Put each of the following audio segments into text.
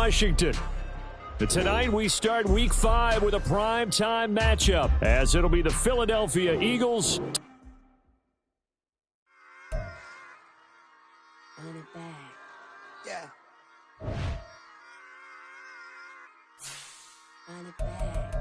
Washington. But tonight we start Week 5 with a prime-time matchup, as it'll be the Philadelphia Eagles. Run it back. Yeah. Run it back.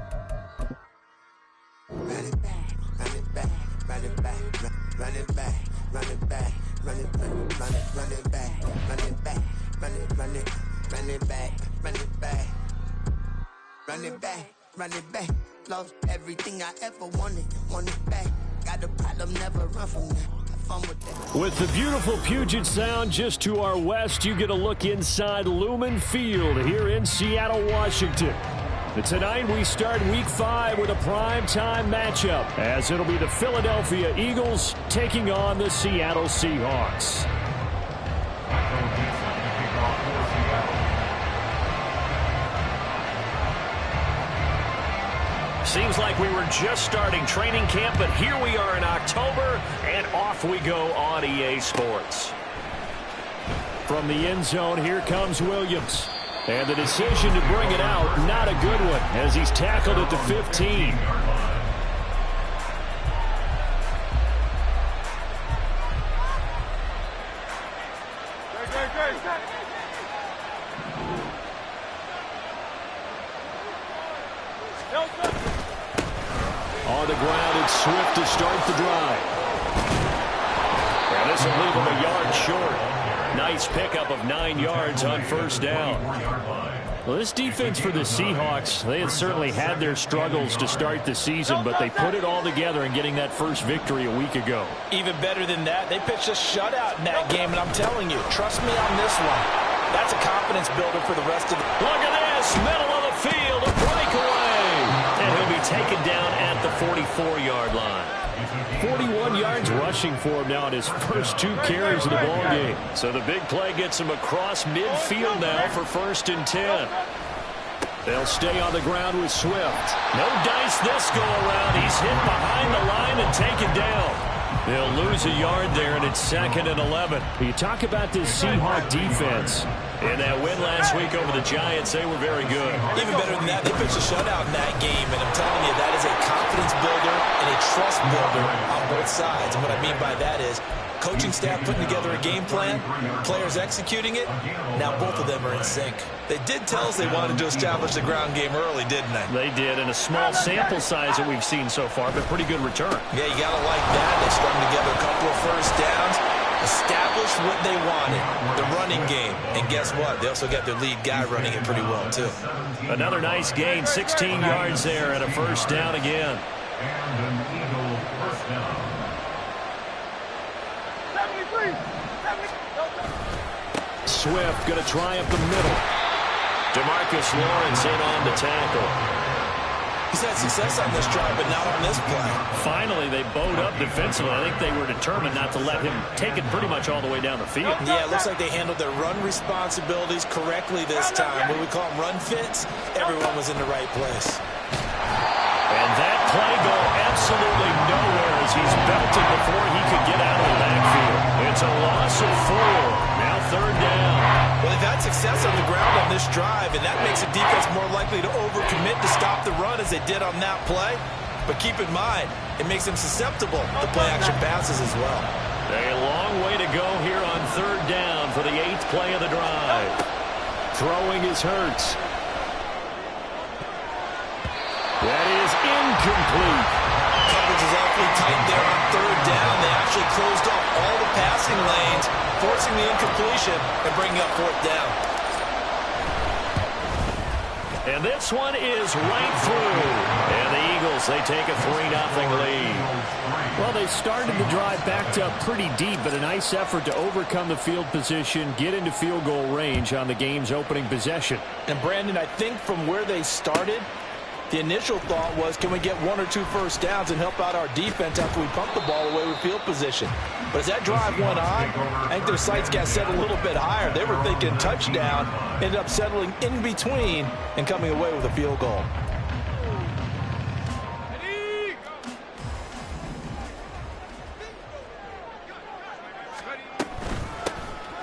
Run it back. Run it back. Run it back. Run it back. Run it back. Run it back. Run it back. Run it back. Run it run it run it back. Run it back. Run it back. Run it back. Lost everything I ever wanted. Want it back. Got a problem, never run from that. With the beautiful Puget Sound just to our west, you get a look inside Lumen Field here in Seattle, Washington. But tonight we start Week 5 with a prime-time matchup, as it'll be the Philadelphia Eagles taking on the Seattle Seahawks. Seems like we were just starting training camp, but here we are in October, and off we go on EA Sports. From the end zone, here comes Williams. And the decision to bring it out, not a good one, as he's tackled at the 15. On the ground, it's Swift to start the drive. And this will leave him a yard short. Nice pickup of 9 yards on first down. Well, this defense for the Seahawks, they had certainly had their struggles to start the season, but they put it all together in getting that first victory a week ago. Even better than that, they pitched a shutout in that game, and I'm telling you, trust me on this one. That's a confidence builder for the rest of the... Look at this, middle of the field, a breakaway. And he'll be taken down at the 44-yard line. 41 yards rushing for him now in his first 2 carries of the ball game. So the big play gets him across midfield now for 1st and 10. They'll stay on the ground with Swift. No dice this go around. He's hit behind the line and taken down. They'll lose a yard there, and it's 2nd and 11. You talk about this Seahawk defense. In that win last week over the Giants, they were very good. Even better than that, they pitched a shutout in that game, and I'm telling you, that is a confidence builder and a trust builder on both sides. And what I mean by that is coaching staff putting together a game plan, players executing it. Now both of them are in sync. They did tell us they wanted to establish the ground game early, didn't they? They did, and a small sample size that we've seen so far, but pretty good return. Yeah, you got to like that. They strung together a couple of first downs, established what they wanted, the running game. And guess what? They also got their lead guy running it pretty well, too. Another nice gain, 16 yards there, and a first down again. And an Eagle first down. Swift going to try up the middle. DeMarcus Lawrence in on the tackle. He's had success on this drive, but not on this play. Finally, they bowed up defensively. I think they were determined not to let him take it pretty much all the way down the field. Yeah, it looks like they handled their run responsibilities correctly this time. What we call them run fits, everyone was in the right place. And that play go absolutely nowhere as he's belted before he could get out of the backfield. It's a loss of 4. Now 3rd down. Well, they've had success on the ground on this drive, and that makes the defense more likely to overcommit to stop the run as they did on that play. But keep in mind, it makes them susceptible to play-action passes as well. A long way to go here on 3rd down for the 8th play of the drive. Throwing is Hurts. That is incomplete. Coverage is awfully tight there on 3rd down. They actually closed off all the passing lanes, forcing the incompletion and bringing up 4th down. And this one is right through. And the Eagles, they take a 3-0 lead. Well, they started the drive backed up pretty deep, but a nice effort to overcome the field position, get into field goal range on the game's opening possession. And Brandon, I think from where they started, the initial thought was, can we get 1 or 2 first downs and help out our defense after we pump the ball away with field position? But as that drive went on, I think their sights got set a little bit higher. They were thinking touchdown, ended up settling in between and coming away with a field goal.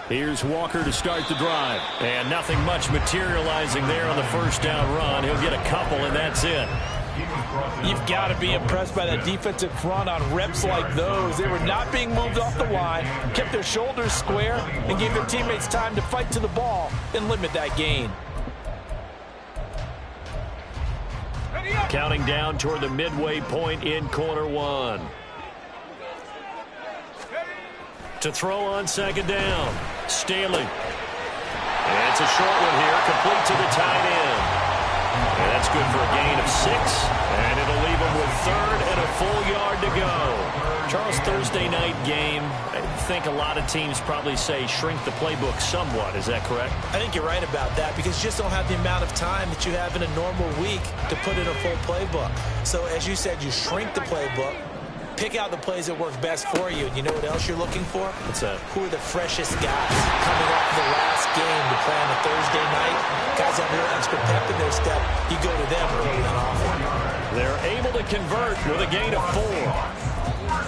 Here's Walker to start the drive. And nothing much materializing there on the first down run. He'll get a couple, and that's it. You've got to be impressed by that defensive front on reps like those. They were not being moved off the line, kept their shoulders square, and gave their teammates time to fight to the ball and limit that gain. Counting down toward the midway point in quarter one. To throw on second down, Staley. And it's a short one here, complete to the tight end. And that's good for a gain of 6, and it'll leave him with third and a full yard to go. Charles, Thursday night game, I think a lot of teams probably say shrink the playbook somewhat. Is that correct? I think you're right about that because you just don't have the amount of time that you have in a normal week to put in a full playbook. So as you said, you shrink the playbook, pick out the plays that work best for you. And you know what else you're looking for? What's that? Who are the freshest guys coming off the last game to play on a Thursday night? Guys have a little extra pep in their step. You go to them early and often. They're able to convert with a gain of 4.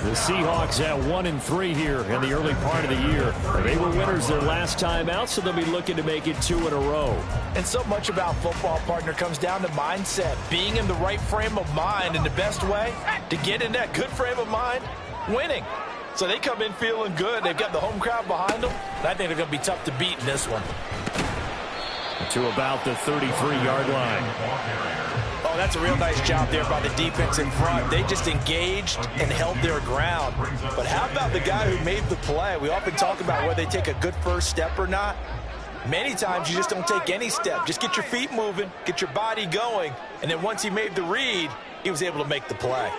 The Seahawks at 1-3 here in the early part of the year. They were winners their last time out, so they'll be looking to make it 2 in a row. And so much about football, partner, comes down to mindset. Being in the right frame of mind, and the best way to get in that good frame of mind, winning. So they come in feeling good. They've got the home crowd behind them. And I think they're going to be tough to beat in this one. To about the 33-yard line. Oh, that's a real nice job there by the defense in front. They just engaged and held their ground. But how about the guy who made the play? We often talk about whether they take a good first step or not. Many times you just don't take any step. Just get your feet moving, get your body going, and then once he made the read, he was able to make the play.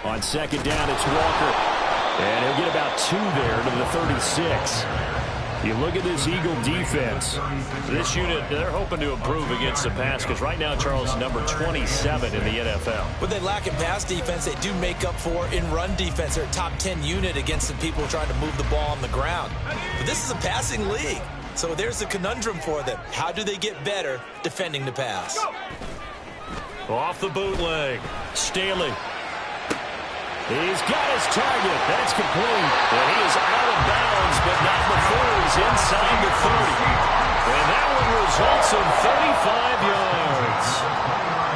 On second down, it's Walker. And he'll get about 2 there to the 36. You look at this Eagle defense. This unit, they're hoping to improve against the pass because right now, Charles, number 27 in the NFL. What they lack in pass defense, they do make up for in run defense. They're a top 10 unit against the people trying to move the ball on the ground. But this is a passing league. So there's the conundrum for them. How do they get better defending the pass? Off the bootleg, Staley. He's got his target. That's complete. And he is out of bounds, but not before he's inside the 30. And that one results in 35 yards.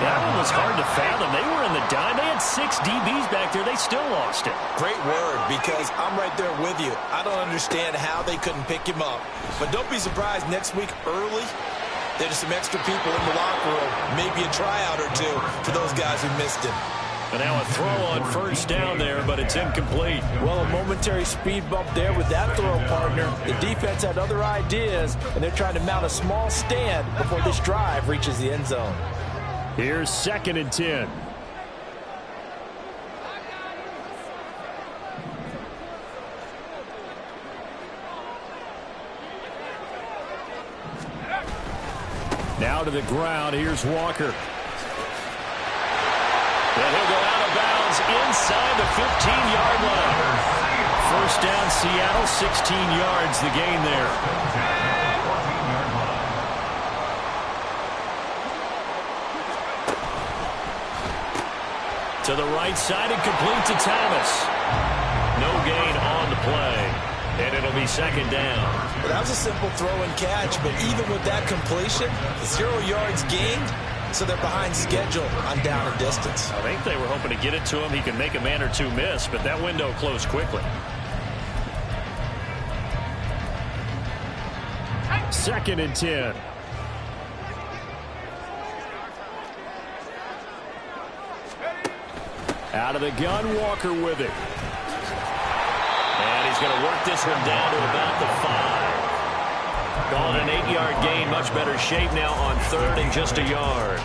That one was hard to fathom. They were in the dime. They had 6 DBs back there. They still lost it. Great word, because I'm right there with you. I don't understand how they couldn't pick him up. But don't be surprised next week early, there's some extra people in the locker room. Maybe a tryout or two for those guys who missed him. And now a throw on first down there, but it's incomplete. Well, a momentary speed bump there with that throw, partner. The defense had other ideas, and they're trying to mount a small stand before this drive reaches the end zone. Here's 2nd and 10. Now to the ground. Here's Walker. And he'll go out of bounds inside the 15-yard line. First down, Seattle, 16 yards, the gain there. To the right side and complete to Thomas. No gain on the play. And it'll be 2nd down. Well, that was a simple throw and catch, but even with that completion, 0 yards gained. So they're behind schedule on down and distance. I think they were hoping to get it to him. He can make a man or two miss, but that window closed quickly. 2nd and 10. Out of the gun, Walker with it. And he's going to work this one down to about the 5. Calling an 8-yard gain, much better shape now on 3rd and just a yard.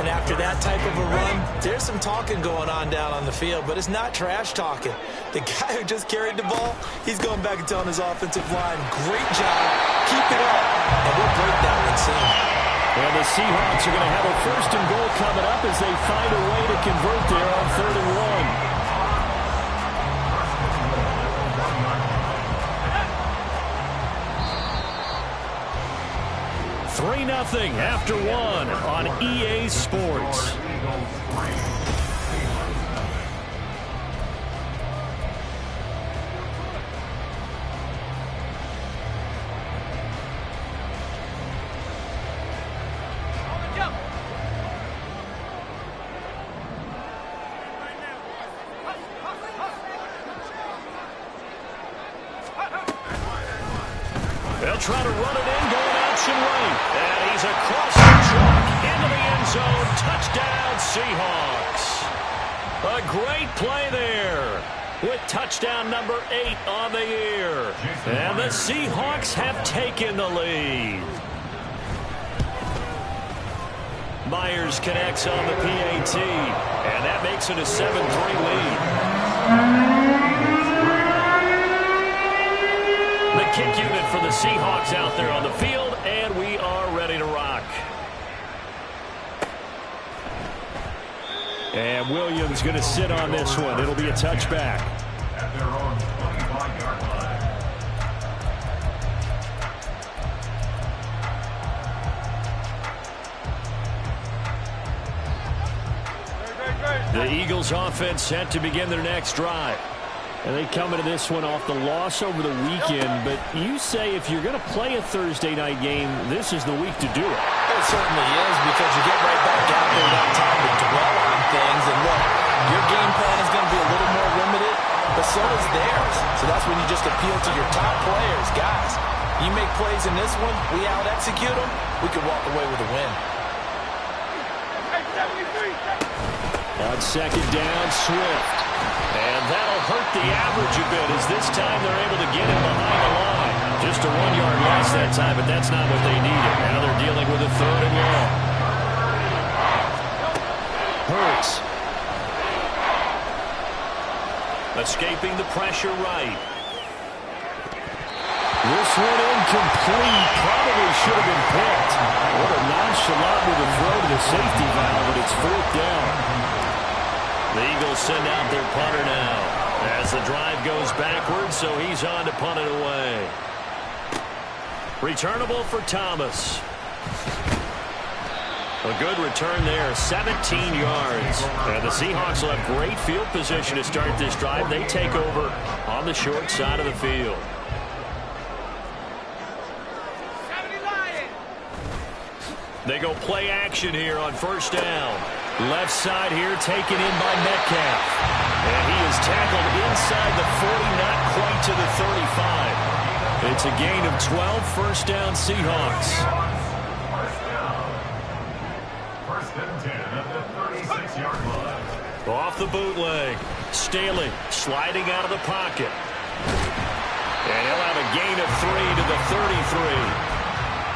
And after that type of a run, there's some talking going on down on the field, but it's not trash talking. The guy who just carried the ball, he's going back and telling his offensive line, great job, keep it up, and we'll break that one soon. And the Seahawks are going to have a 1st and goal coming up as they find a way to convert there on 3rd and 1. 3-0 after 1 on EA Sports. They'll try to run it in, going option right. And he's across the chalk into the end zone. Touchdown, Seahawks. A great play there with touchdown number 8 on the year. And the Seahawks have taken the lead. Myers connects on the PAT, and that makes it a 7-3 lead. The kick unit for the Seahawks out there on the field, and we are ready to rock. And Williams going to sit on this one. It'll be a touchback. At their own 25-yard line. The Eagles offense set to begin their next drive. And they come into this one off the loss over the weekend. But you say if you're going to play a Thursday night game, this is the week to do it. It certainly is, because you get right back out there that time to dwell on things. And look, your game plan is going to be a little more limited, but so is theirs. So that's when you just appeal to your top players. Guys, you make plays in this one, we out-execute them, we could walk away with a win. On second down, Swift. And that'll hurt the average a bit, as this time they're able to get him behind the line. Just a 1-yard loss that time, but that's not what they needed. Now they're dealing with a 3rd and long. Hurts. Escaping the pressure right. This one incomplete. Probably should have been picked. What a nonchalant with a throw to the safety valve, but it's 4th down. The Eagles send out their punter now as the drive goes backwards, so he's on to punt it away. Returnable for Thomas. A good return there, 17 yards. And the Seahawks will have great field position to start this drive. They take over on the short side of the field. They go play action here on 1st down. Left side here taken in by Metcalf. And he is tackled inside the 40, not quite to the 35. It's a gain of 12, 1st down Seahawks. First and 10 at the 36-yard line. Off the bootleg. Staley sliding out of the pocket. And he'll have a gain of 3 to the 33.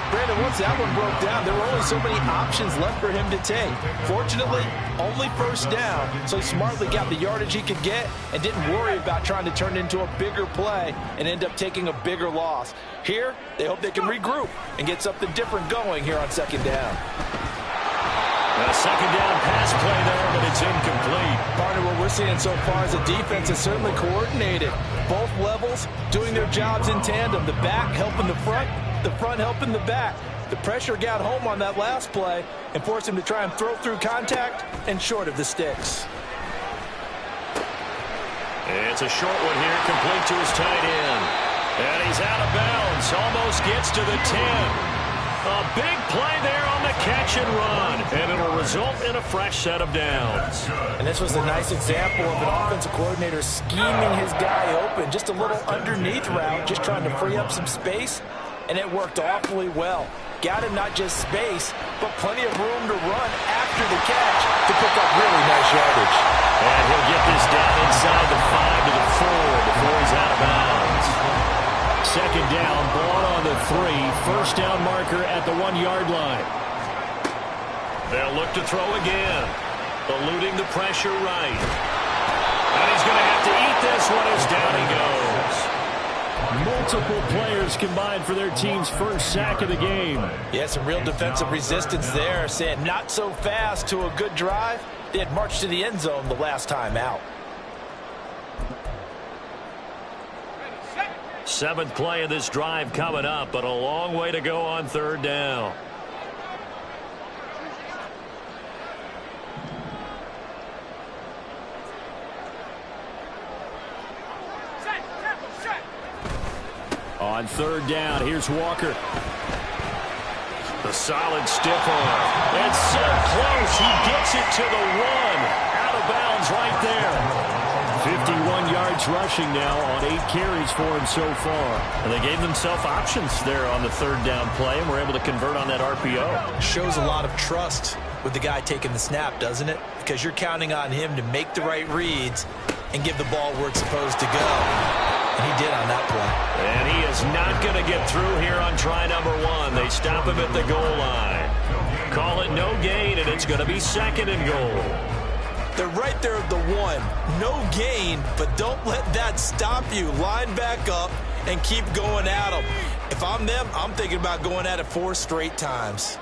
Brandon, once that one broke down, there were only so many options left for him to take. Fortunately, only 1st down, so he smartly got the yardage he could get and didn't worry about trying to turn it into a bigger play and end up taking a bigger loss. Here, they hope they can regroup and get something different going here on 2nd down. A 2nd down pass play there, but it's incomplete. Partner, what we're seeing so far is the defense is certainly coordinated. Both levels doing their jobs in tandem. The back helping the front helping the back. The pressure got home on that last play and forced him to try and throw through contact and short of the sticks. It's a short one here, complete to his tight end. And he's out of bounds, almost gets to the 10. A big play there on the catch and run, and it'll result in a fresh set of downs. And this was a nice example of an offensive coordinator scheming his guy open, just a little underneath route, just trying to free up some space, and it worked awfully well. Got him not just space, but plenty of room to run after the catch to pick up really nice yardage. And he'll get this down inside the 5 to the 4 before he's out of bounds. 2nd down, ball on the 3. 1st down marker at the 1-yard line. They'll look to throw again. Eluding the pressure right. And he's going to have to eat this one as down he goes. Multiple players combined for their team's 1st sack of the game. Yeah, some real defensive resistance there, saying not so fast to a good drive. They had marched to the end zone the last time out. 7th play of this drive coming up, but a long way to go on 3rd down. On 3rd down, here's Walker. A solid stiff arm. It's so close. He gets it to the 1. Out of bounds right there. 51 yards rushing now on 8 carries for him so far. And they gave themselves options there on the 3rd down play and were able to convert on that RPO. Shows a lot of trust with the guy taking the snap, doesn't it? Because you're counting on him to make the right reads and give the ball where it's supposed to go. And he did on that play. And he is not going to get through here on try number 1. They stop him at the goal line. Call it no gain, and it's going to be 2nd and goal. They're right there at the 1. No gain, but don't let that stop you. Line back up and keep going at them. If I'm them, I'm thinking about going at it 4 straight times.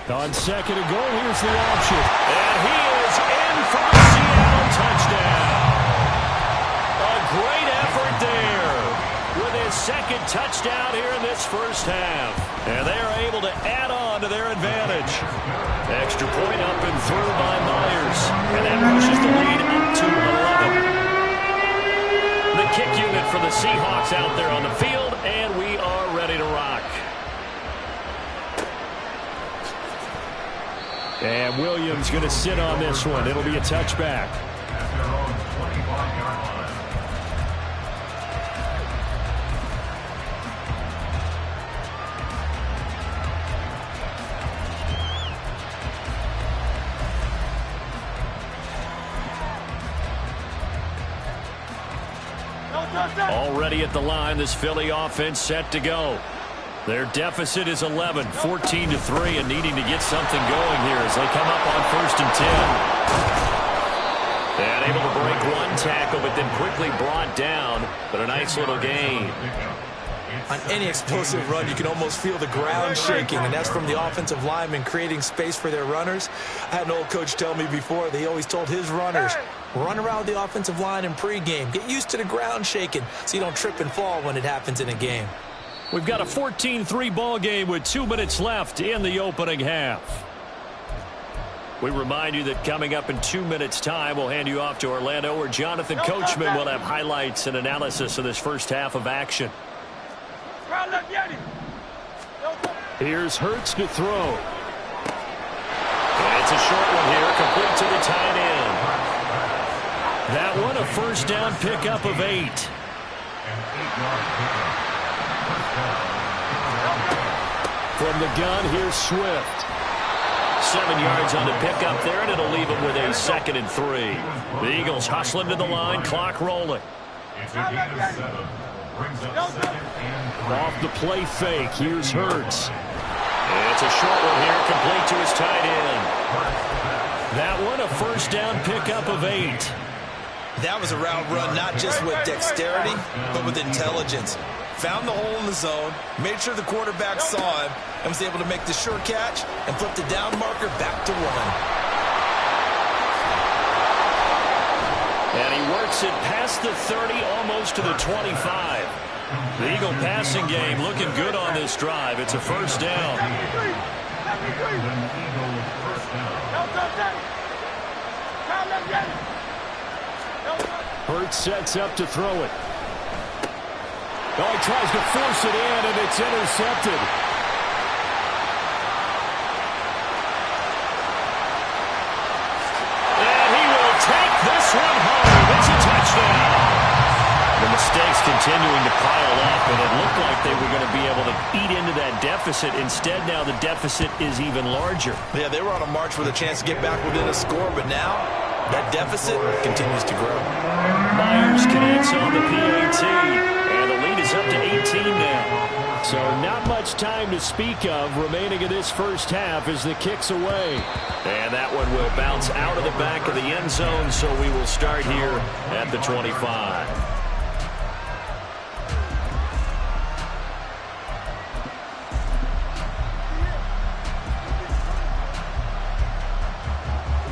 On 2nd and goal, here's the option. And he is in for a Seattle touchdown. A great effort there with his 2nd touchdown here in this first half. And they are able to add on to their advantage. Extra point up and through by Myers. And that pushes the lead up to 11. The kick unit for the Seahawks out there on the field, and we are ready to rock. And Williams going to sit on this one. It'll be a touchback. At their own 25-yard line. Already at the line, this Philly offense set to go. Their deficit is 11, 14-3, and needing to get something going here as they come up on 1st and 10. And able to break 1 tackle, but then quickly brought down, but a nice little gain. On any explosive run, you can almost feel the ground shaking, and that's from the offensive linemen creating space for their runners. I had an old coach tell me before, they always told his runners, run around the offensive line in pregame. Get used to the ground shaking so you don't trip and fall when it happens in a game. We've got a 14-3 ball game with 2 minutes left in the opening half. We remind you that coming up in 2 minutes' time, we'll hand you off to Orlando, where Jonathan Coachman will have highlights and analysis of this first half of action. Here's Hurts to throw. And it's a short one here, complete to the tight end. That one a first down pickup of 8. From the gun, here's Swift. 7 yards on the pickup there, and it'll leave him with a 2nd and 3. The Eagles hustling to the line, clock rolling. It's a gain of 7. Brings up 2nd and 3. Off the play fake, here's Hurts. And it's a short one here, complete to his tight end. That one a first down pickup of 8. That was a route run not just with dexterity, but with intelligence. Found the hole in the zone, made sure the quarterback saw him, and was able to make the sure catch and flip the down marker back to 1. And he works it past the 30, almost to the 25. The Eagle passing game looking good on this drive. It's a first down. Hurts sets up to throw it. Oh, he tries to force it in, and it's intercepted. And he will take this one home. It's a touchdown. The mistakes continuing to pile up, and it looked like they were going to be able to eat into that deficit. Instead, now the deficit is even larger. Yeah, they were on a march with a chance to get back within a score, but now that deficit continues to grow. Myers connects on the PAT, and the lead is up to 18 now. So not much time to speak of remaining in this first half as the kick's away. And that one will bounce out of the back of the end zone, so we will start here at the 25.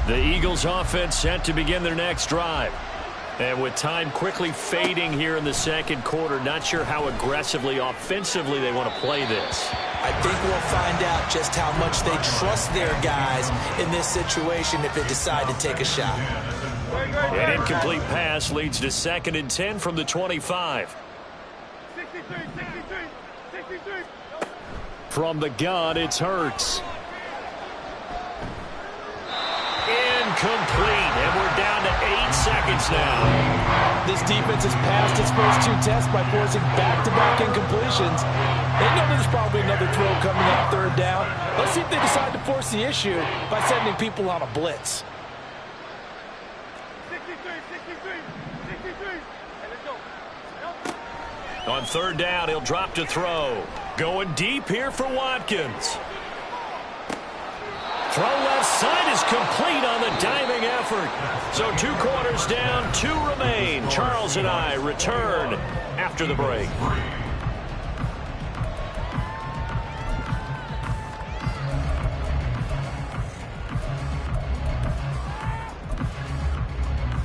The Eagles offense set to begin their next drive. And with time quickly fading here in the second quarter, not sure how aggressively, offensively they want to play this. I think we'll find out just how much they trust their guys in this situation if they decide to take a shot. An incomplete pass leads to 2nd and 10 from the 25. From the gun, it's Hurts. Incomplete, and we're down to 8 seconds now. This defense has passed its first 2 tests by forcing back-to-back incompletions. They know there's probably another throw coming on 3rd down. Let's see if they decide to force the issue by sending people on a blitz. On 3rd down, he'll drop to throw. Going deep here for Watkins. Throw left side is complete on the diving effort. So 2 quarters down, 2 remain. Charles and I return after the break.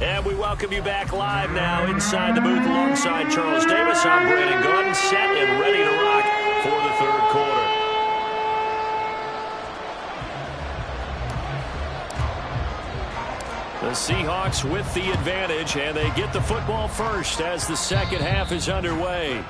And we welcome you back live now inside the booth alongside Charles Davis. I'm Brandon Gaudin, set and ready to rock for the 3rd quarter. The Seahawks with the advantage, and they get the football first as the 2nd half is underway.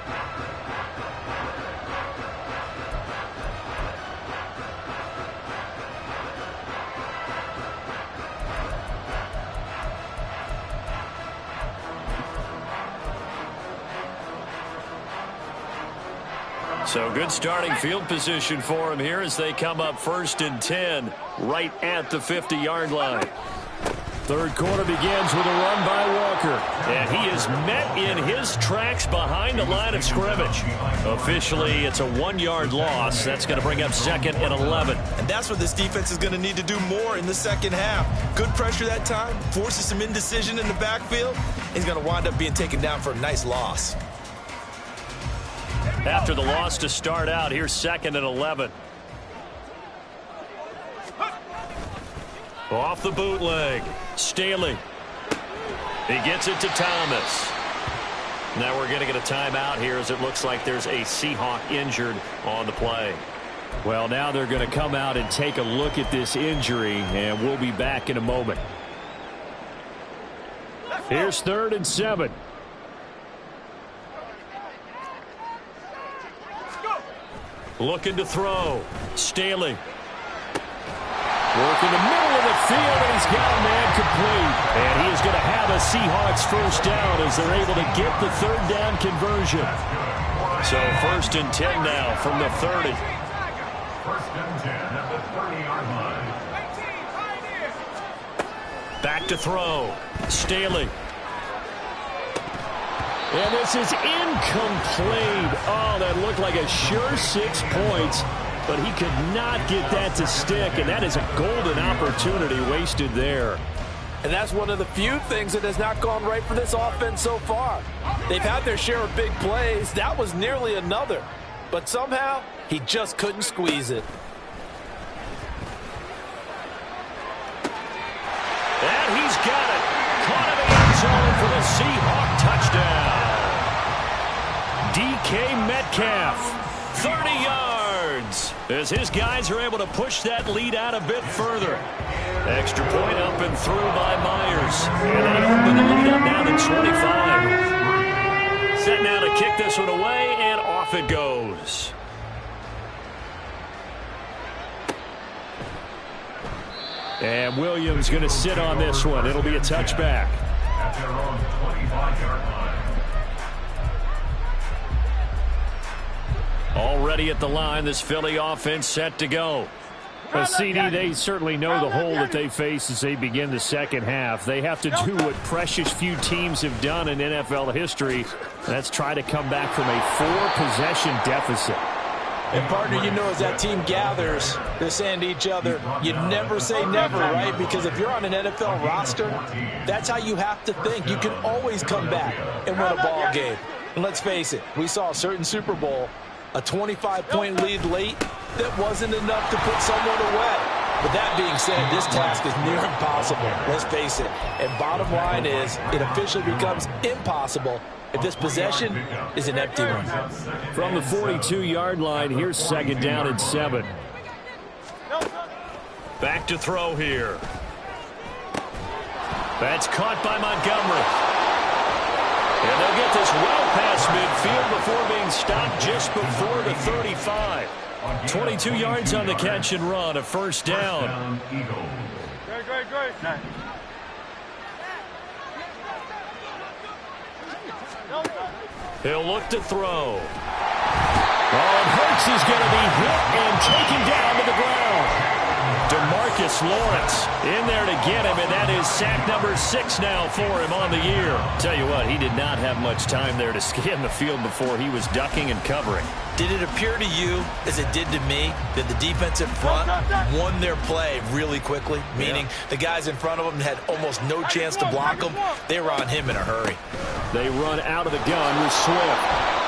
So good starting field position for him here as they come up 1st and 10 right at the 50-yard line. 3rd quarter begins with a run by Walker. And he is met in his tracks behind the line of scrimmage. Officially, it's a 1-yard loss. That's going to bring up 2nd and 11. And that's what this defense is going to need to do more in the 2nd half. Good pressure that time, forces some indecision in the backfield. He's going to wind up being taken down for a nice loss. After the loss to start out, here's 2nd and 11. Off the bootleg. Staley. He gets it to Thomas. Now we're going to get a timeout here as it looks like there's a Seahawk injured on the play. Well, now they're going to come out and take a look at this injury, and we'll be back in a moment. Here's 3rd and 7. Looking to throw. Staley. Work in the middle of the field, and he's got a man complete. And he is going to have a Seahawks 1st down as they're able to get the 3rd down conversion. So 1st and 10 now from the 30. 1st and 10 at the 30-yard line. Back to throw. Staley. And this is incomplete. Oh, that looked like a sure 6 points. But he could not get that to stick, and that is a golden opportunity wasted there. And that's one of the few things that has not gone right for this offense so far. They've had their share of big plays. That was nearly another. But somehow, he just couldn't squeeze it. And he's got it. Caught in the end zone for the Seahawk touchdown. DK Metcalf, 30 yards. As his guys are able to push that lead out a bit further. Extra point up and through by Myers. And they open the lead up now to 25. Set now to kick this one away, and off it goes. And Williams going to sit on this one. It'll be a touchback. At their own 25-yard line. Already at the line, this Philly offense set to go. CD, they certainly know the hole that they face as they begin the 2nd half. They have to do what precious few teams have done in NFL history. That's try to come back from a 4-possession deficit. And, partner, you know, as that team gathers, they're saying to each other, you never say never, right? Because if you're on an NFL roster, that's how you have to think. You can always come back and win a ball game. And let's face it, we saw a certain Super Bowl, a 25-point lead late that wasn't enough to put someone away. But that being said, this task is near impossible. Let's face it. And bottom line is, it officially becomes impossible if this possession is an empty one. From the 42-yard line, here's 2nd down and 7. Back to throw here. That's caught by Montgomery. And they'll get this well past midfield before being stopped just before the 35. 22 yards on the catch and run, a first down. Great. He'll look to throw. Oh, and Hurts is going to be hit and taken down to the ground. DeMarcus Lawrence in there to get him, and that is sack number 6 now for him on the year. Tell you what, he did not have much time there to scan the field before he was ducking and covering. Did it appear to you, as it did to me, that the defensive front won their play really quickly? Meaning the guys in front of them had almost no chance to block them. They were on him in a hurry. They run out of the gun with Swift.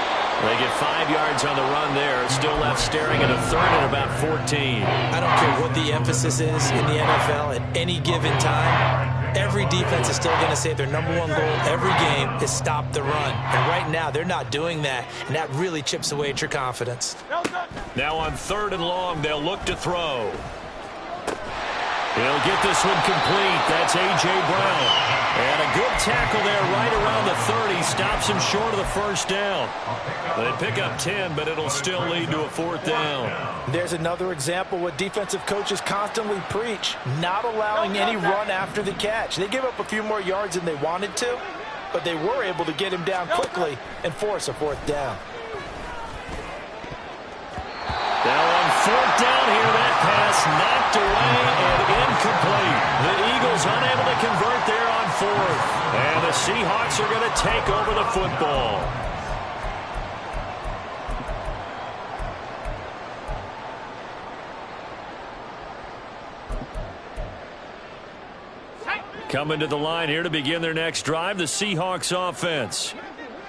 They get 5 yards on the run there. Still left staring at a third and about 14. I don't care what the emphasis is in the NFL at any given time. Every defense is still going to say their #1 goal every game is stop the run. And right now, they're not doing that, and that really chips away at your confidence. Now on 3rd and long, they'll look to throw. He'll get this one complete. That's A.J. Brown. And a good tackle there right around the 30. Stops him short of the first down. They pick up 10, but it'll still lead to a 4th down. There's another example what defensive coaches constantly preach, not allowing any run after the catch. They give up a few more yards than they wanted to, but they were able to get him down quickly and force a 4th down. Now on 4th down here, that pass knocked away and incomplete. The Eagles unable to convert there on 4th. And the Seahawks are going to take over the football. Coming to the line here to begin their next drive, the Seahawks offense.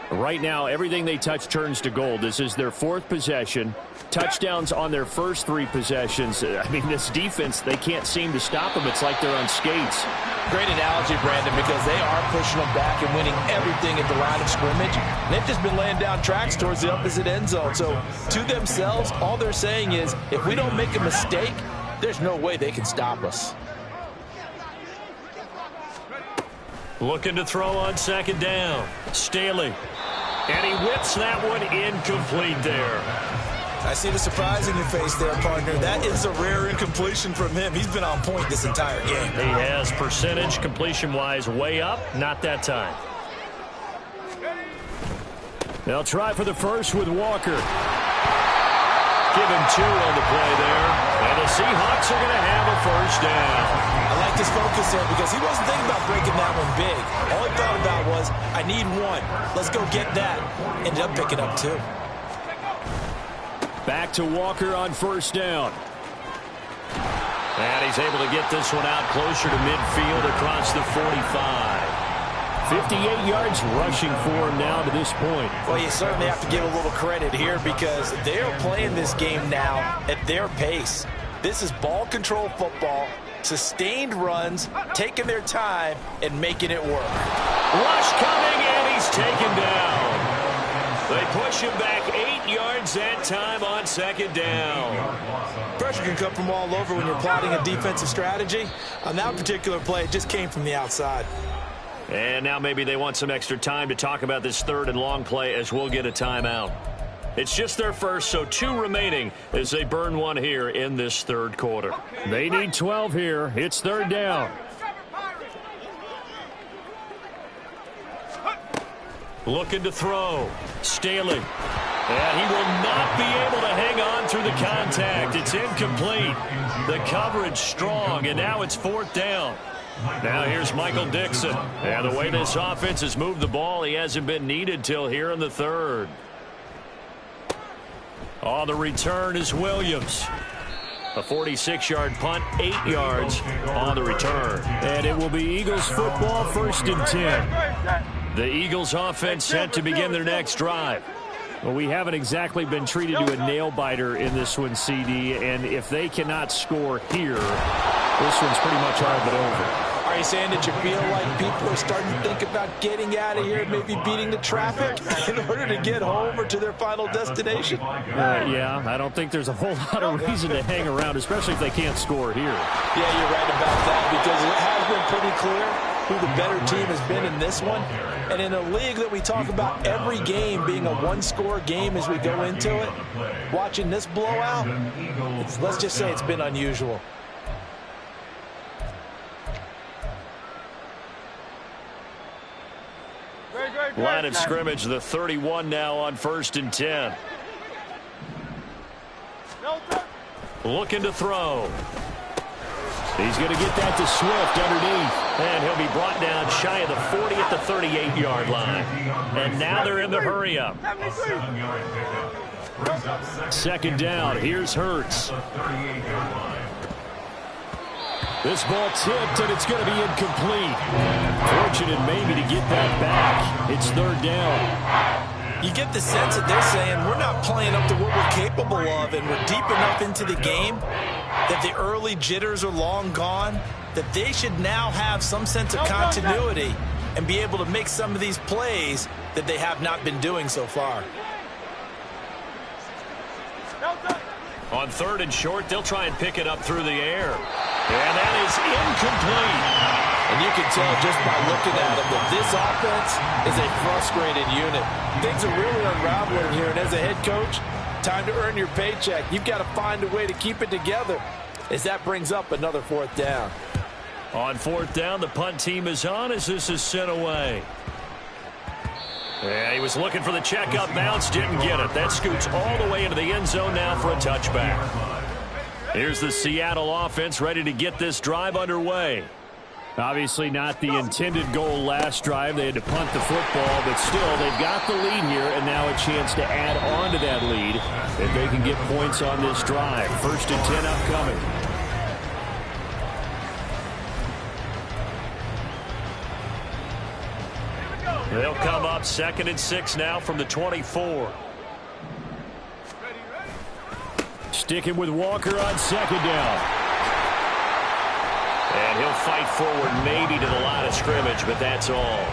Right now, everything they touch turns to gold. This is their 4th possession. Touchdowns on their first 3 possessions. I mean, this defense, they can't seem to stop them. It's like they're on skates. Great analogy, Brandon, because they are pushing them back and winning everything at the line of scrimmage. And they've just been laying down tracks towards the opposite end zone. So, to themselves, all they're saying is, if we don't make a mistake, there's no way they can stop us. Looking to throw on 2nd down. Staley. And he whips that one incomplete there. I see the surprise in your face there, partner. That is a rare incompletion from him. He's been on point this entire game. He has percentage completion-wise way up. Not that time. They'll try for the first with Walker. Give him 2 on the play there. And the Seahawks are going to have a first down. I like his focus there because he wasn't thinking about breaking that one big. All he thought about was, I need 1. Let's go get that. Ended up picking up 2. Back to Walker on 1st down. And he's able to get this one out closer to midfield across the 45. 58 yards rushing for him now to this point. Well, you certainly have to give a little credit here because they are playing this game now at their pace. This is ball control football, sustained runs, taking their time, and making it work. Rush coming, and he's taken down. They push him back 8 yards that time on 2nd down. Pressure can come from all over when you're plotting a defensive strategy. On that particular play, it just came from the outside. And now maybe they want some extra time to talk about this 3rd and long play as we'll get a timeout. It's just their first, so 2 remaining as they burn 1 here in this 3rd quarter. They need 12 here. It's 3rd down. Looking to throw. Staley. And he will not be able to hang on through the contact. It's incomplete. The coverage strong, and now it's 4th down. Now here's Michael Dixon. And the way this offense has moved the ball, he hasn't been needed till here in the 3rd. On the return is Williams. A 46-yard punt, 8 yards on the return. And it will be Eagles football, 1st and 10. The Eagles offense set to begin their next drive. Well, we haven't exactly been treated to a nail-biter in this one, CD, and if they cannot score here, this one's pretty much all but over. Are you saying that you feel like people are starting to think about getting out of here, maybe beating the traffic in order to get home or to their final destination? Yeah, I don't think there's a whole lot of reason to hang around, especially if they can't score here. Yeah, you're right about that because it has been pretty clear. who the better team has been in this one. And in a league that we talk about every game being a one-score game as we go into it, watching this blowout, let's just say it's been unusual. Line of scrimmage, the 31 now on 1st and 10. Looking to throw. He's going to get that to Swift underneath. And he'll be brought down shy of the 40 at the 38-yard line. And now they're in the hurry-up. 2nd down. Here's Hurts. This ball tipped, and it's going to be incomplete. Fortunate maybe to get that back. It's 3rd down. You get the sense that they're saying we're not playing up to what we're capable of, and we're deep enough into the game that the early jitters are long gone, that they should now have some sense of continuity and be able to make some of these plays that they have not been doing so far. On 3rd and short, they'll try and pick it up through the air. And that is incomplete. And you can tell just by looking at them that this offense is a frustrated unit. Things are really unraveling here, and as a head coach, time to earn your paycheck. You've got to find a way to keep it together as that brings up another 4th down. On 4th down, the punt team is on as this is sent away. Yeah, he was looking for the checkup bounce, didn't get it. That scoots all the way into the end zone now for a touchback. Here's the Seattle offense ready to get this drive underway. Obviously not the intended goal last drive. They had to punt the football, but still they've got the lead here, and now a chance to add on to that lead if they can get points on this drive. 1st and 10 upcoming. They'll come up 2nd and 6 now from the 24. Sticking with Walker on 2nd down. And he'll fight forward maybe to the line of scrimmage, but that's all.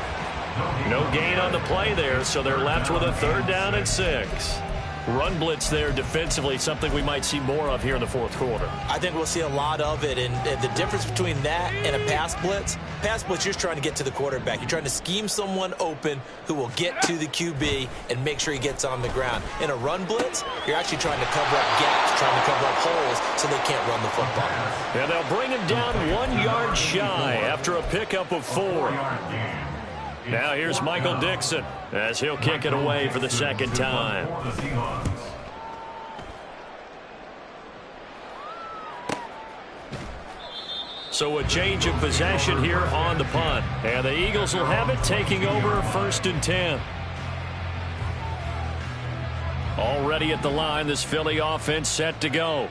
No gain on the play there, so they're left with a 3rd down and 6. Run blitz there defensively, something we might see more of here in the 4th quarter. I think we'll see a lot of it, and the difference between that and a pass blitz, you're just trying to get to the quarterback. You're trying to scheme someone open who will get to the QB and make sure he gets on the ground. In a run blitz, you're actually trying to cover up gaps, trying to cover up holes so they can't run the football. And they'll bring him down 1 yard shy after a pickup of 4. Now here's Michael Dixon as he'll kick it away for the 2nd time. So a change of possession here on the punt. And the Eagles will have it, taking over 1st and 10. Already at the line, this Philly offense set to go.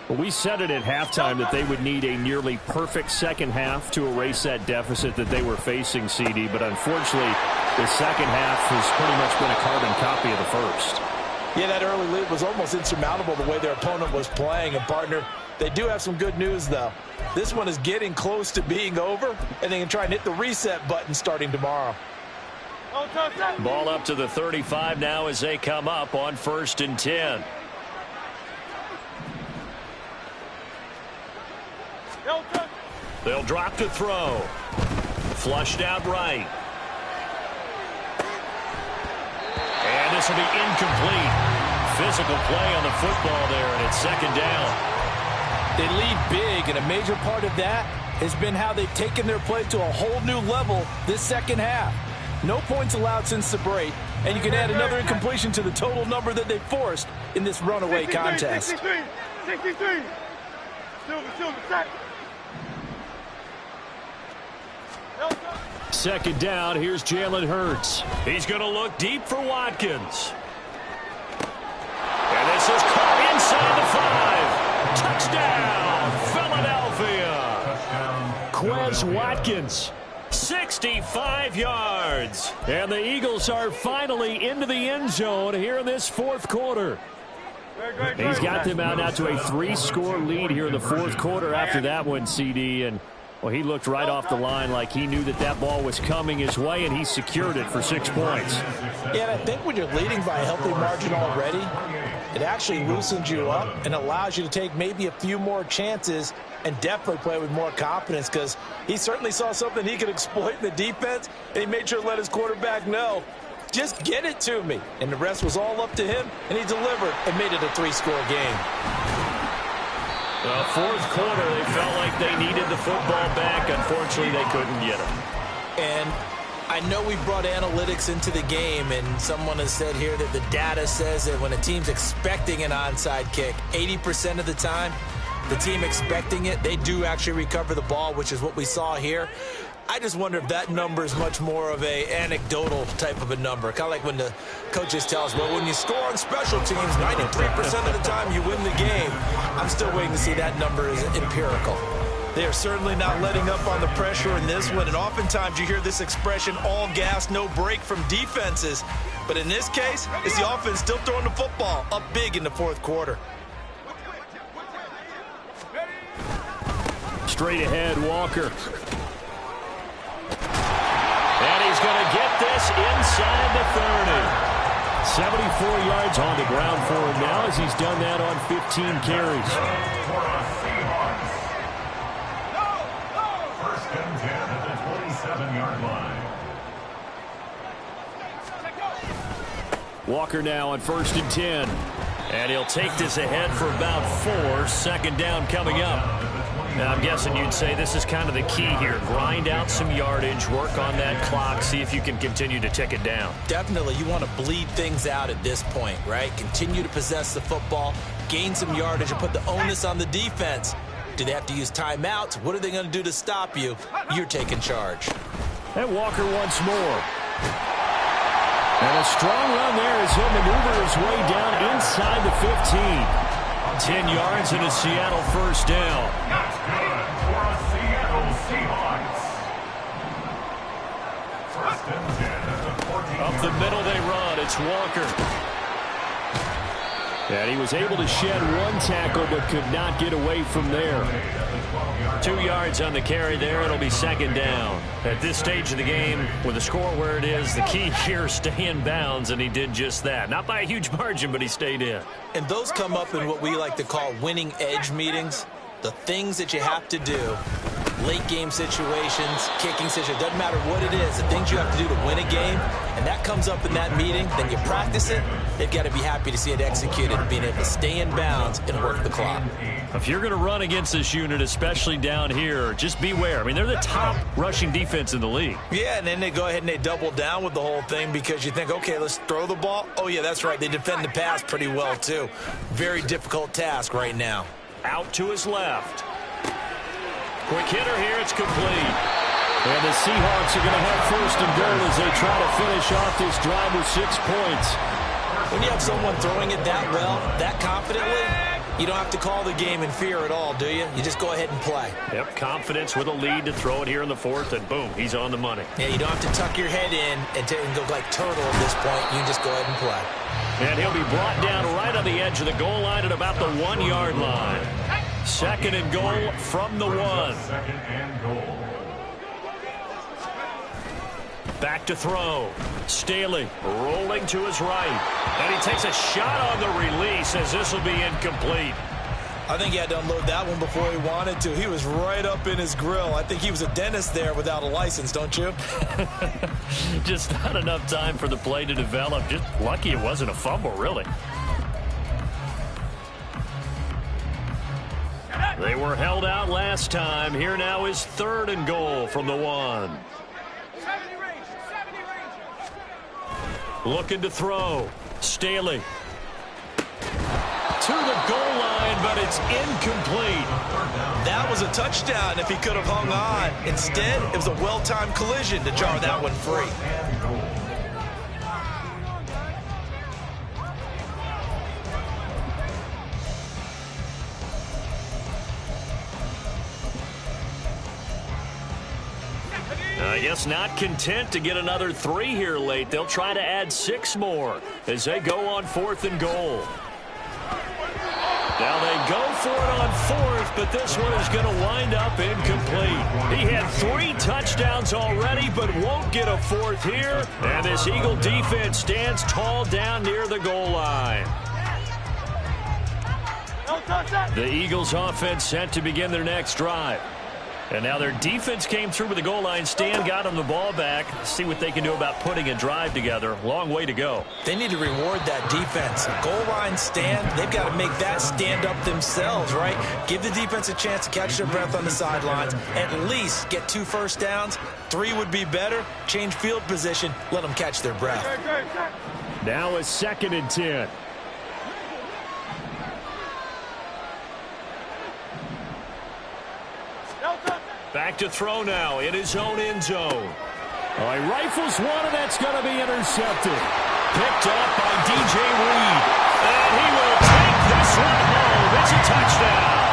Well, we said it at halftime that they would need a nearly perfect second half to erase that deficit that they were facing, CD. But unfortunately, the second half has pretty much been a carbon copy of the first. Yeah, that early lead was almost insurmountable the way their opponent was playing. And, partner, they do have some good news, though. This one is getting close to being over, and they can try and hit the reset button starting tomorrow. Ball up to the 35 now as they come up on 1st and 10. They'll drop to throw. Flushed out right. And this will be incomplete. Physical play on the football there, and it's 2nd down. They lead big, and a major part of that has been how they've taken their play to a whole new level this second half. No points allowed since the break, and you can add another incompletion to the total number that they forced in this runaway contest. 63. Silver, sack. 2nd down, here's Jalen Hurts. He's going to look deep for Watkins. And this is caught inside the 5. Touchdown, Philadelphia. Quez Watkins, 65 yards. And the Eagles are finally into the end zone here in this 4th quarter. He's got them out now to a 3-score lead here in the 4th quarter after that one, CD. And Well, he looked right off the line like he knew that that ball was coming his way, and he secured it for 6 points. Yeah, and I think when you're leading by a healthy margin already, it actually loosens you up and allows you to take maybe a few more chances and definitely play with more confidence, because he certainly saw something he could exploit in the defense, and he made sure to let his quarterback know, just get it to me. And the rest was all up to him, and he delivered and made it a 3-score game. Fourth quarter, they felt like they needed the football back. Unfortunately, they couldn't get it. And I know we brought analytics into the game, and someone has said here that the data says that when a team's expecting an onside kick, 80% of the time, the team expecting it, they do actually recover the ball, which is what we saw here. I just wonder if that number is much more of a anecdotal type of a number. Kind of like when the coaches tell us, well, when you score on special teams, 93% of the time you win the game. I'm still waiting to see that number is empirical. They are certainly not letting up on the pressure in this one, and oftentimes you hear this expression, all gas, no break from defenses. But in this case, it's the offense still throwing the football up big in the fourth quarter. Straight ahead, Walker. And he's going to get this inside the 30. 74 yards on the ground for him now, as he's done that on 15 carries. First and 10 at the 27-yard line. Walker now on 1st and 10. And he'll take this ahead for about 4. Second down coming up. Now, I'm guessing you'd say this is kind of the key here. Grind out some yardage, work on that clock, see if you can continue to tick it down. Definitely. You want to bleed things out at this point, right? Continue to possess the football, gain some yardage, and put the onus on the defense. Do they have to use timeouts? What are they going to do to stop you? You're taking charge. And Walker once more. And a strong run there as he'll maneuver his way down inside the 15. 10 yards and a Seattle first down. That's good for a Seattle Seahawks. First and 10 at the 14. Up the middle they run. It's Walker. And he was able to shed one tackle but could not get away from there. 2 yards on the carry there. It'll be second down. At this stage of the game, with the score where it is, the key here is stay in bounds, and he did just that. Not by a huge margin, but he stayed in. And those come up in what we like to call winning edge meetings. The things that you have to do, late game situations, kicking situations, doesn't matter what it is, the things you have to do to win a game, and that comes up in that meeting, then you practice it, they've got to be happy to see it executed and being able to stay in bounds and work the clock. If you're going to run against this unit, especially down here, just beware. I mean, they're the top rushing defense in the league. Yeah, and then they go ahead and they double down with the whole thing because you think, okay, let's throw the ball. Oh, yeah, that's right. They defend the pass pretty well, too. Very difficult task right now. Out to his left. Quick hitter here. It's complete. And the Seahawks are going to have first and goal as they try to finish off this drive with 6 points. When you have someone throwing it that well, that confidently, you don't have to call the game in fear at all, do you? You just go ahead and play. Yep, confidence with a lead to throw it here in the fourth, and boom, he's on the money. Yeah, you don't have to tuck your head in and go like turtle at this point. You just go ahead and play. And he'll be brought down right on the edge of the goal line at about the 1 yard line. Second and goal from the 1. Second and goal. Back to throw. Staley rolling to his right. And he takes a shot on the release as this will be incomplete. I think he had to unload that one before he wanted to. He was right up in his grill. I think he was a dentist there without a license, don't you? Just not enough time for the play to develop. Just lucky it wasn't a fumble, really. They were held out last time. Here now is third and goal from the 1. Looking to throw. Staley. To the goal line, but it's incomplete. That was a touchdown if he could have hung on. Instead, it was a well-timed collision to jar that one free. I guess not content to get another 3 here late. They'll try to add 6 more as they go on 4th and goal. Now they go for it on fourth, but this one is going to wind up incomplete. He had 3 touchdowns already, but won't get a fourth here. And this Eagle defense stands tall down near the goal line. The Eagles offense set to begin their next drive. And now their defense came through with the goal line stand, got them the ball back. See what they can do about putting a drive together. Long way to go. They need to reward that defense. Goal line stand, they've got to make that stand up themselves, right? Give the defense a chance to catch their breath on the sidelines. At least get 2 first downs. 3 would be better. Change field position. Let them catch their breath. Now a 2nd and 10. Back to throw now in his own end zone. All right, rifles one, and that's going to be intercepted. Picked up by DJ Reed. And he will take this one home. It's a touchdown.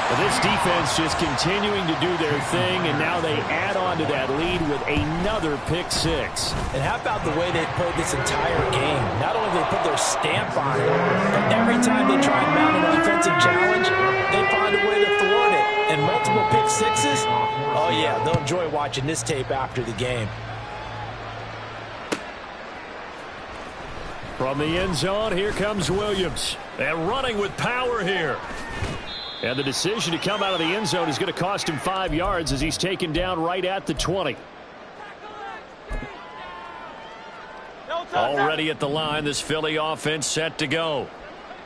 Well, this defense just continuing to do their thing, and now they add on to that lead with another pick 6. And how about the way they've played this entire game? Not only do they put their stamp on it, but every time they try and mount an offensive challenge, they find a way to thwart it. And multiple pick 6s, oh yeah, they'll enjoy watching this tape after the game. From the end zone, here comes Williams. And running with power here. And the decision to come out of the end zone is going to cost him 5 yards as he's taken down right at the 20. Already at the line, this Philly offense set to go.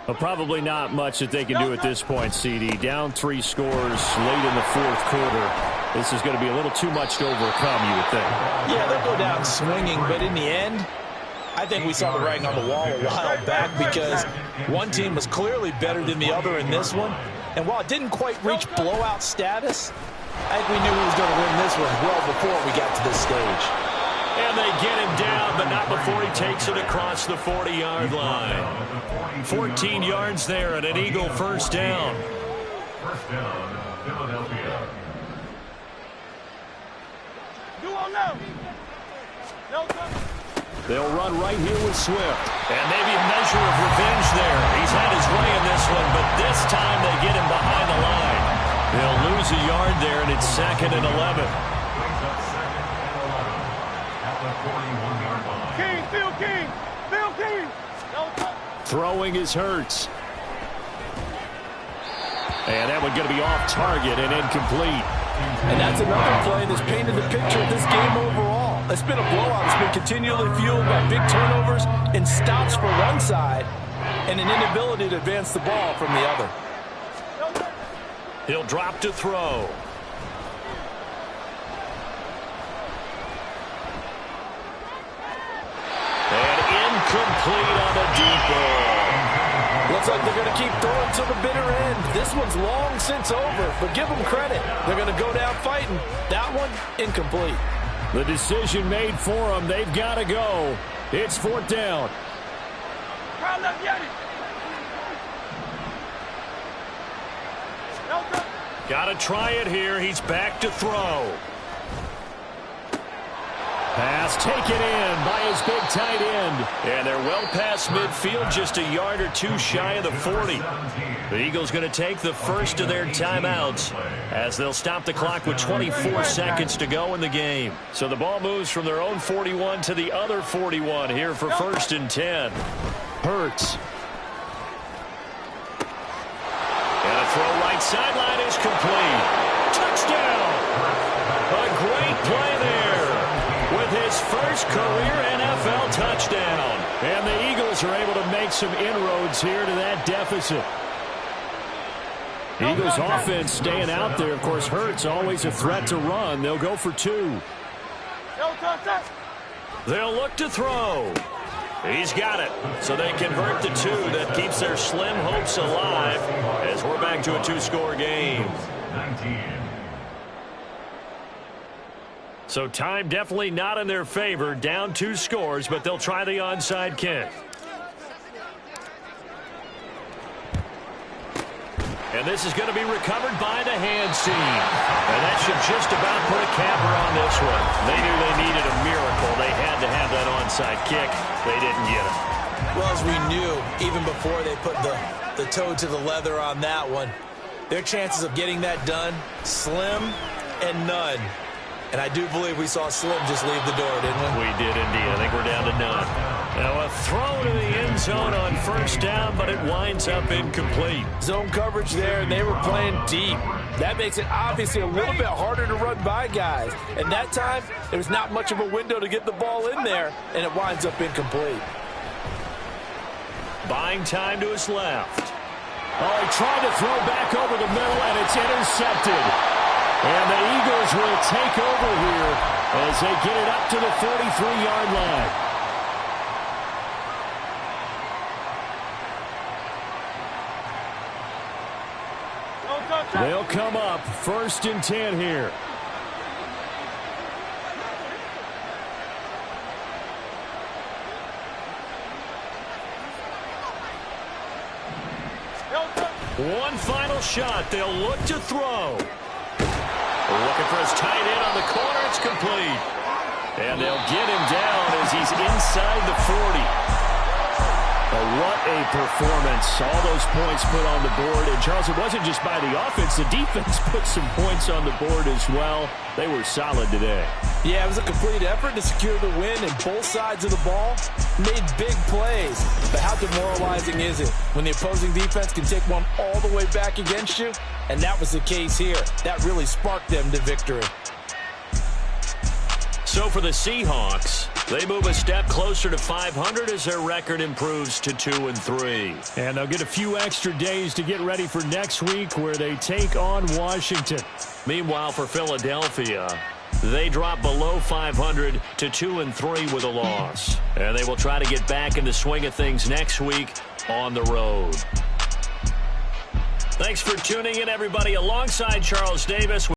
Well, probably not much that they can do at this point, CD. Down 3 scores late in the 4th quarter. This is going to be a little too much to overcome, you would think. Yeah, they'll go down swinging, but in the end, I think we saw the writing on the wall a while back because one team was clearly better than the other in this one. And while it didn't quite reach blowout status, I think we knew who was going to win this one well before we got to this stage. And they get him down, but not before he takes it across the 40-yard line. 14 yards there and an Eagle first down. First down, Philadelphia. They'll run right here with Swift. And maybe a measure of revenge there. He's had his way in this one, but this time they get him behind the line. They'll lose a yard there, and it's 2nd and 11. Brings up 2nd and 11 at the 41-yard line. King, Phil King, Phil King. Throwing is Hurts. And that one going to be off target and incomplete. And that's another play that's painted the picture of this game overall. It's been a blowout. It's been continually fueled by big turnovers and stops for one side and an inability to advance the ball from the other. He'll drop to throw. And incomplete on the deep ball. Looks like they're going to keep throwing to the bitter end. This one's long since over, but give them credit. They're going to go down fighting. That one, incomplete. The decision made for them. They've got to go. It's 4th down. Got to try it here. He's back to throw. Pass taken in by his big tight end. And they're well past midfield, just a yard or 2 shy of the 40. The Eagles going to take the first of their timeouts as they'll stop the clock with 24 seconds to go in the game. So the ball moves from their own 41 to the other 41 here for 1st and 10. Hurts. And a throw right sideline is complete. Touchdown! A great play there with his first career NFL touchdown. And the Eagles are able to make some inroads here to that deficit. Eagles offense staying out there. Of course, Hurts always a threat to run. They'll go for 2. They'll look to throw. He's got it. So they convert the 2. That keeps their slim hopes alive as we're back to a 2-score game. 19. So time definitely not in their favor. Down 2 scores, but they'll try the onside kick. And this is going to be recovered by the hands team. And that should just about put a capper on this one. They knew they needed a miracle. They had to have that onside kick. They didn't get it. Well, as we knew, even before they put the toe to the leather on that one, their chances of getting that done, slim and none. And I do believe we saw Slim just leave the door, didn't we? We did indeed. I think we're down to none. Now a throw to the end zone on first down, but it winds up incomplete. Zone coverage there, and they were playing deep. That makes it obviously a little bit harder to run by guys. And that time, there was not much of a window to get the ball in there, and it winds up incomplete. Buying time to his left. Oh, he tried to throw back over the middle, and it's intercepted. And the Eagles will take over here as they get it up to the 43-yard line. They'll come up 1st and 10 here. One final shot. They'll look to throw. Looking for his tight end on the corner. It's complete. And they'll get him down as he's inside the 40. What a performance. All those points put on the board. And, Charles, it wasn't just by the offense. The defense put some points on the board as well. They were solid today. Yeah, it was a complete effort to secure the win, and both sides of the ball made big plays. But how demoralizing is it when the opposing defense can take one all the way back against you? And that was the case here. That really sparked them to victory. So for the Seahawks, they move a step closer to 500 as their record improves to 2-3. And they'll get a few extra days to get ready for next week where they take on Washington. Meanwhile, for Philadelphia, they drop below 500 to 2-3 with a loss. And they will try to get back in the swing of things next week on the road. Thanks for tuning in, everybody. Alongside Charles Davis.